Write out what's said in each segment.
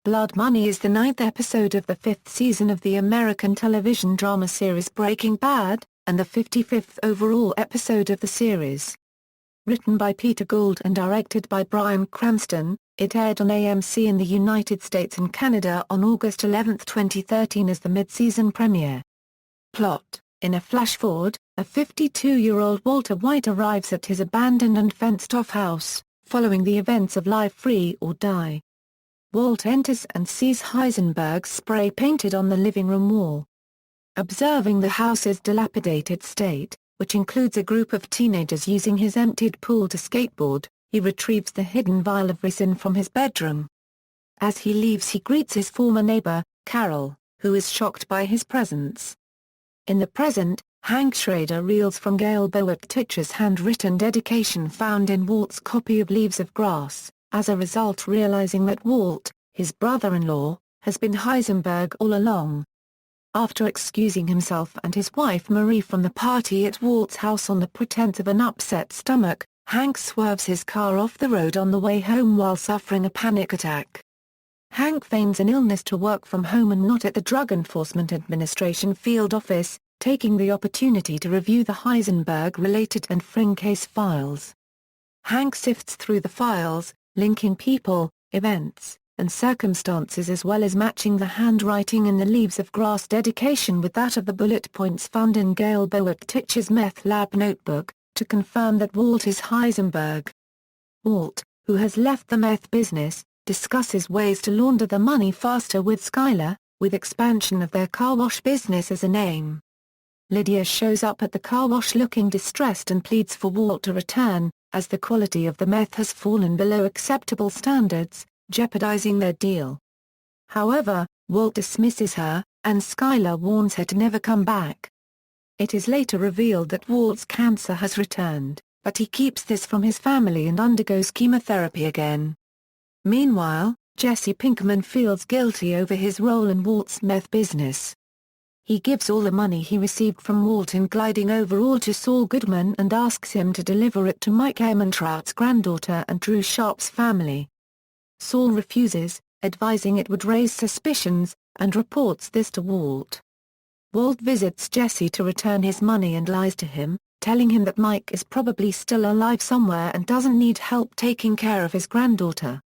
Blood Money is the ninth episode of the fifth season of the American television drama series Breaking Bad, and the 55th overall episode of the series. Written by Peter Gould and directed by Bryan Cranston, it aired on AMC in the United States and Canada on August 11, 2013 as the mid-season premiere. Plot: in a flash-forward, a 52-year-old Walter White arrives at his abandoned and fenced-off house, following the events of Live Free or Die. Walt enters and sees Heisenberg spray-painted on the living room wall. Observing the house's dilapidated state, which includes a group of teenagers using his emptied pool to skateboard, he retrieves the hidden vial of resin from his bedroom. As he leaves, he greets his former neighbor, Carol, who is shocked by his presence. In the present, Hank Schrader reels from Gail Boak-Titcher's handwritten dedication found in Walt's copy of Leaves of Grass, as a result realizing that Walt, his brother-in-law, has been Heisenberg all along. After excusing himself and his wife Marie from the party at Walt's house on the pretense of an upset stomach, Hank swerves his car off the road on the way home while suffering a panic attack. Hank feigns an illness to work from home and not at the Drug Enforcement Administration field office, taking the opportunity to review the Heisenberg-related and Fring case files. Hank sifts through the files, linking people, events, and circumstances as well as matching the handwriting in the Leaves of Grass dedication with that of the bullet points found in Gail Boak-Titcher's meth lab notebook, to confirm that Walt is Heisenberg. Walt, who has left the meth business, discusses ways to launder the money faster with Skyler, with expansion of their car wash business as an aim. Lydia shows up at the car wash looking distressed and pleads for Walt to return, as the quality of the meth has fallen below acceptable standards, jeopardizing their deal. However, Walt dismisses her, and Skyler warns her to never come back. It is later revealed that Walt's cancer has returned, but he keeps this from his family and undergoes chemotherapy again. Meanwhile, Jesse Pinkman feels guilty over his role in Walt's meth business. He gives all the money he received from Walt in gliding overall to Saul Goodman and asks him to deliver it to Mike Ehrmantraut's granddaughter and Drew Sharp's family. Saul refuses, advising it would raise suspicions, and reports this to Walt. Walt visits Jesse to return his money and lies to him, telling him that Mike is probably still alive somewhere and doesn't need help taking care of his granddaughter.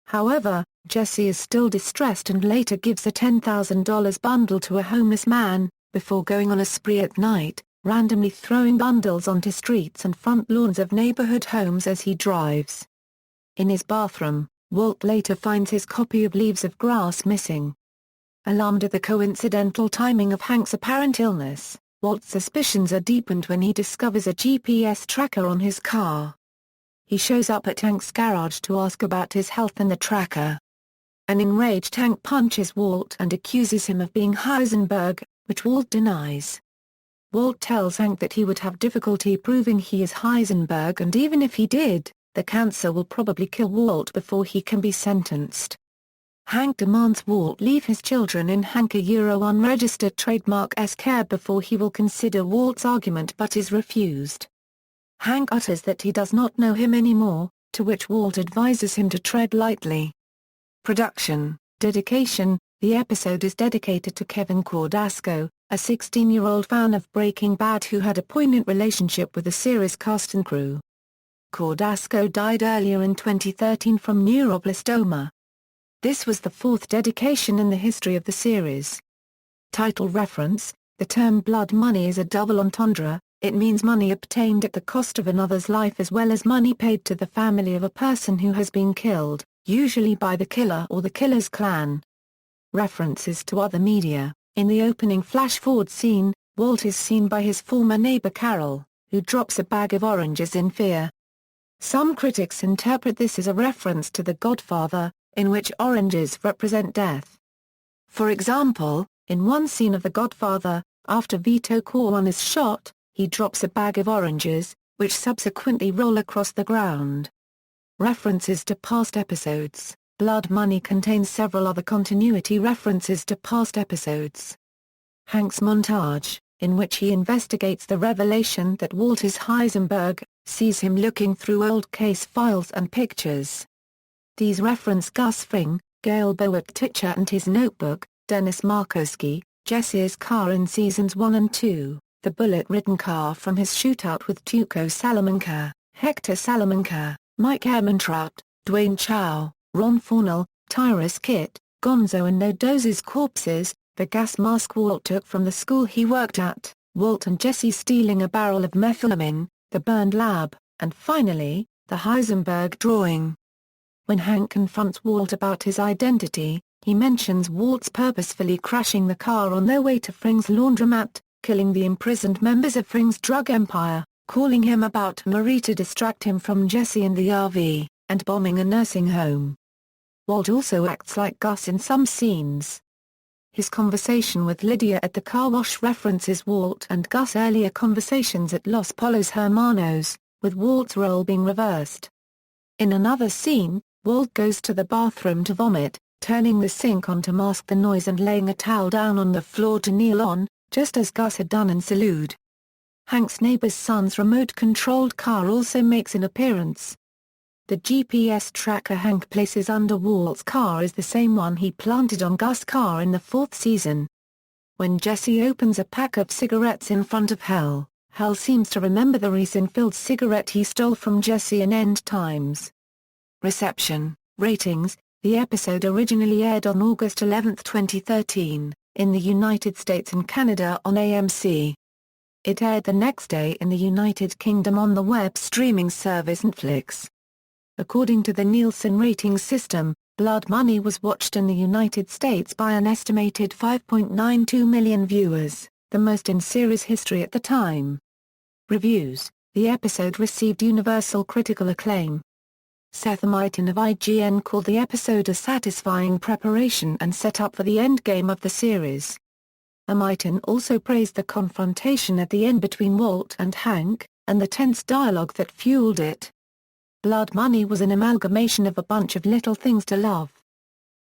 However, Jesse is still distressed and later gives a $10,000 bundle to a homeless man, before going on a spree at night, randomly throwing bundles onto streets and front lawns of neighborhood homes as he drives. In his bathroom, Walt later finds his copy of Leaves of Grass missing. Alarmed at the coincidental timing of Hank's apparent illness, Walt's suspicions are deepened when he discovers a GPS tracker on his car. He shows up at Hank's garage to ask about his health and the tracker. An enraged Hank punches Walt and accuses him of being Heisenberg, which Walt denies. Walt tells Hank that he would have difficulty proving he is Heisenberg, and even if he did, the cancer will probably kill Walt before he can be sentenced. Hank demands Walt leave his children in Hank-unregistered trademark care before he will consider Walt's argument, but is refused. Hank utters that he does not know him anymore, to which Walt advises him to tread lightly. Production, dedication: the episode is dedicated to Kevin Cordasco, a 16-year-old fan of Breaking Bad who had a poignant relationship with the series cast and crew. Cordasco died earlier in 2013 from neuroblastoma. This was the fourth dedication in the history of the series. Title reference: the term blood money is a double entendre. It means money obtained at the cost of another's life as well as money paid to the family of a person who has been killed, usually by the killer or the killer's clan. References to other media: in the opening flash-forward scene, Walt is seen by his former neighbor Carol, who drops a bag of oranges in fear. Some critics interpret this as a reference to The Godfather, in which oranges represent death. For example, in one scene of The Godfather, after Vito Corleone is shot, he drops a bag of oranges, which subsequently roll across the ground. References to past episodes: Blood Money contains several other continuity references to past episodes. Hank's montage, in which he investigates the revelation that Walt is Heisenberg, sees him looking through old case files and pictures. These reference Gus Fring, Gail Boat-Titcher and his notebook, Dennis Markowski, Jesse's car in Seasons 1 and 2, the bullet-ridden car from his shootout with Tuco Salamanca, Hector Salamanca, Mike Ehrmantraut, Dwayne Chow, Ron Fornell, Tyrus Kitt, Gonzo and Nodozo's corpses, the gas mask Walt took from the school he worked at, Walt and Jesse stealing a barrel of methylamine, the burned lab, and finally, the Heisenberg drawing. When Hank confronts Walt about his identity, he mentions Walt's purposefully crashing the car on their way to Fring's laundromat, killing the imprisoned members of Fring's drug empire, calling him about Marie to distract him from Jesse and the RV, and bombing a nursing home. Walt also acts like Gus in some scenes. His conversation with Lydia at the car wash references Walt and Gus' earlier conversations at Los Pollos Hermanos, with Walt's role being reversed. In another scene, Walt goes to the bathroom to vomit, turning the sink on to mask the noise and laying a towel down on the floor to kneel on, just as Gus had done in Salute. Hank's neighbor's son's remote-controlled car also makes an appearance. The GPS tracker Hank places under Walt's car is the same one he planted on Gus' car in the 4th season. When Jesse opens a pack of cigarettes in front of Hal, Hal seems to remember the resin-filled cigarette he stole from Jesse in End Times. Reception, ratings. The episode originally aired on August 11, 2013, in the United States and Canada on AMC. It aired the next day in the United Kingdom on the web streaming service Netflix. According to the Nielsen ratings system, Blood Money was watched in the United States by an estimated 5.92 million viewers, the most in series history at the time. Reviews. The episode received universal critical acclaim. Seth Meyton of IGN called the episode a satisfying preparation and setup for the endgame of the series. Meyton also praised the confrontation at the end between Walt and Hank, and the tense dialogue that fueled it. Blood Money was an amalgamation of a bunch of little things to love.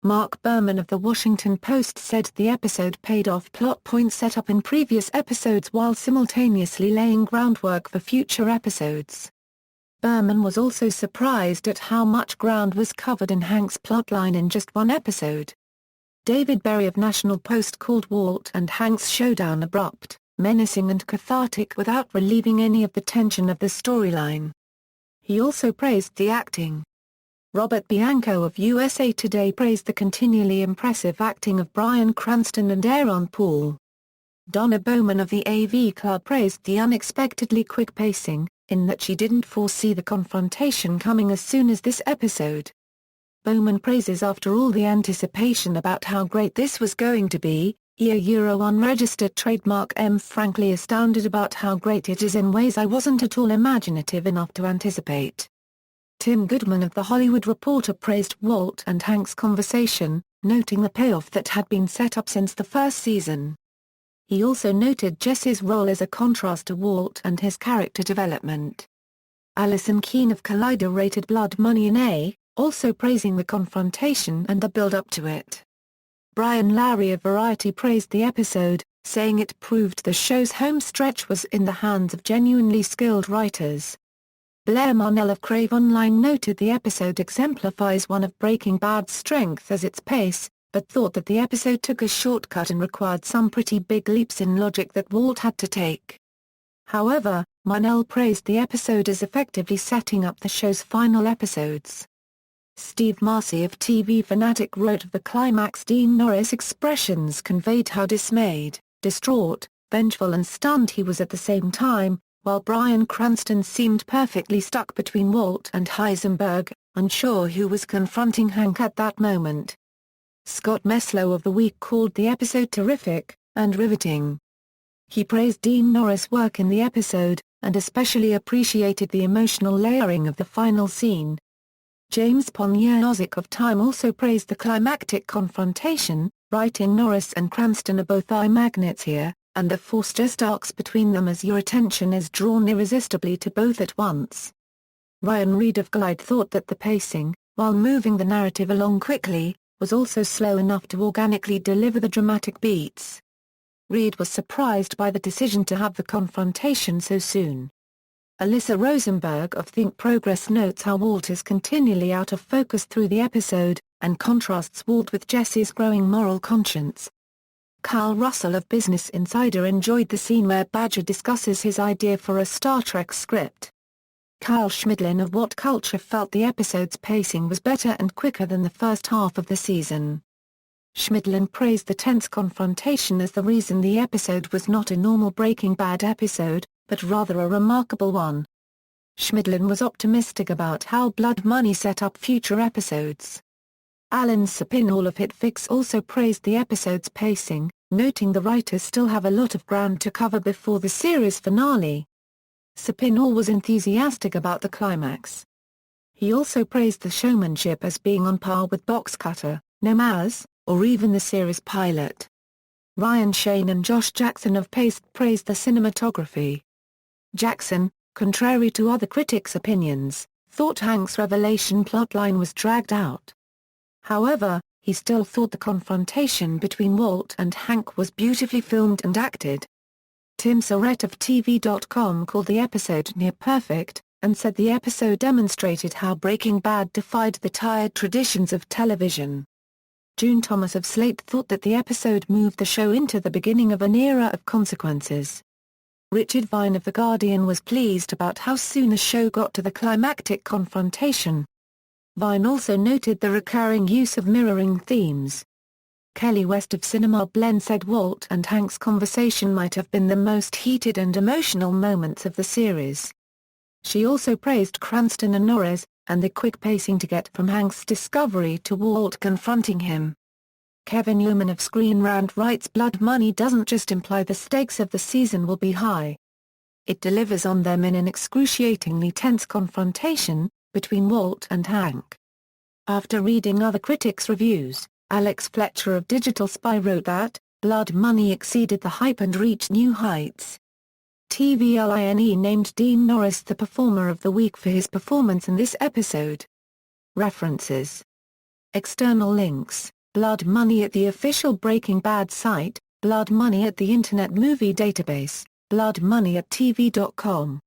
Mark Berman of The Washington Post said the episode paid off plot points set up in previous episodes while simultaneously laying groundwork for future episodes. Berman was also surprised at how much ground was covered in Hank's plotline in just one episode. David Berry of National Post called Walt and Hank's showdown abrupt, menacing and cathartic without relieving any of the tension of the storyline. He also praised the acting. Robert Bianco of USA Today praised the continually impressive acting of Bryan Cranston and Aaron Paul. Donna Bowman of the AV Club praised the unexpectedly quick pacing, in that she didn't foresee the confrontation coming as soon as this episode. Bowman praises after all the anticipation about how great this was going to be, unregistered trademark frankly astounded about how great it is in ways I wasn't at all imaginative enough to anticipate. Tim Goodman of The Hollywood Reporter praised Walt and Hank's conversation, noting the payoff that had been set up since the first season. He also noted Jesse's role as a contrast to Walt and his character development. Alison Keene of Collider rated Blood Money an A, also praising the confrontation and the build-up to it. Brian Lowry of Variety praised the episode, saying it proved the show's home stretch was in the hands of genuinely skilled writers. Blair Marnell of Crave Online noted the episode exemplifies one of Breaking Bad's strengths as its pace, but thought that the episode took a shortcut and required some pretty big leaps in logic that Walt had to take. However, Marnell praised the episode as effectively setting up the show's final episodes. Steve Marcy of TV Fanatic wrote of the climax Dean Norris' expressions conveyed how dismayed, distraught, vengeful and stunned he was at the same time, while Bryan Cranston seemed perfectly stuck between Walt and Heisenberg, unsure who was confronting Hank at that moment. Scott Meslow of The Week called the episode terrific and riveting. He praised Dean Norris' work in the episode, and especially appreciated the emotional layering of the final scene. James Ponyazovic of Time also praised the climactic confrontation, writing Norris and Cranston are both eye magnets here, and the force just arcs between them as your attention is drawn irresistibly to both at once. Ryan Reed of Glide thought that the pacing, while moving the narrative along quickly, was also slow enough to organically deliver the dramatic beats. Reed was surprised by the decision to have the confrontation so soon. Alyssa Rosenberg of Think Progress notes how Walt is continually out of focus through the episode, and contrasts Walt with Jesse's growing moral conscience. Carl Russell of Business Insider enjoyed the scene where Badger discusses his idea for a Star Trek script. Kyle Schmidlin of What Culture felt the episode's pacing was better and quicker than the first half of the season. Schmidlin praised the tense confrontation as the reason the episode was not a normal Breaking Bad episode, but rather a remarkable one. Schmidlin was optimistic about how Blood Money set up future episodes. Alan Sapinall of HitFix also praised the episode's pacing, noting the writers still have a lot of ground to cover before the series finale. Sapinall was enthusiastic about the climax. He also praised the showmanship as being on par with Boxcutter, Namaz, or even the series pilot. Ryan Shane and Josh Jackson of Paste praised the cinematography. Jackson, contrary to other critics' opinions, thought Hank's revelation plotline was dragged out. However, he still thought the confrontation between Walt and Hank was beautifully filmed and acted. Tim Surratt of TV.com called the episode near perfect, and said the episode demonstrated how Breaking Bad defied the tired traditions of television. June Thomas of Slate thought that the episode moved the show into the beginning of an era of consequences. Richard Vine of The Guardian was pleased about how soon the show got to the climactic confrontation. Vine also noted the recurring use of mirroring themes. Kelly West of Cinema Blend said Walt and Hank's conversation might have been the most heated and emotional moments of the series. She also praised Cranston and Norris, and the quick pacing to get from Hank's discovery to Walt confronting him. Kevin Newman of Screen Rant writes Blood Money doesn't just imply the stakes of the season will be high. It delivers on them in an excruciatingly tense confrontation between Walt and Hank. After reading other critics' reviews, Alex Fletcher of Digital Spy wrote that, Blood Money exceeded the hype and reached new heights. TVLINE named Dean Norris the Performer of the Week for his performance in this episode. References. External links, Blood Money at the official Breaking Bad site, Blood Money at the Internet Movie Database, Blood Money at TV.com.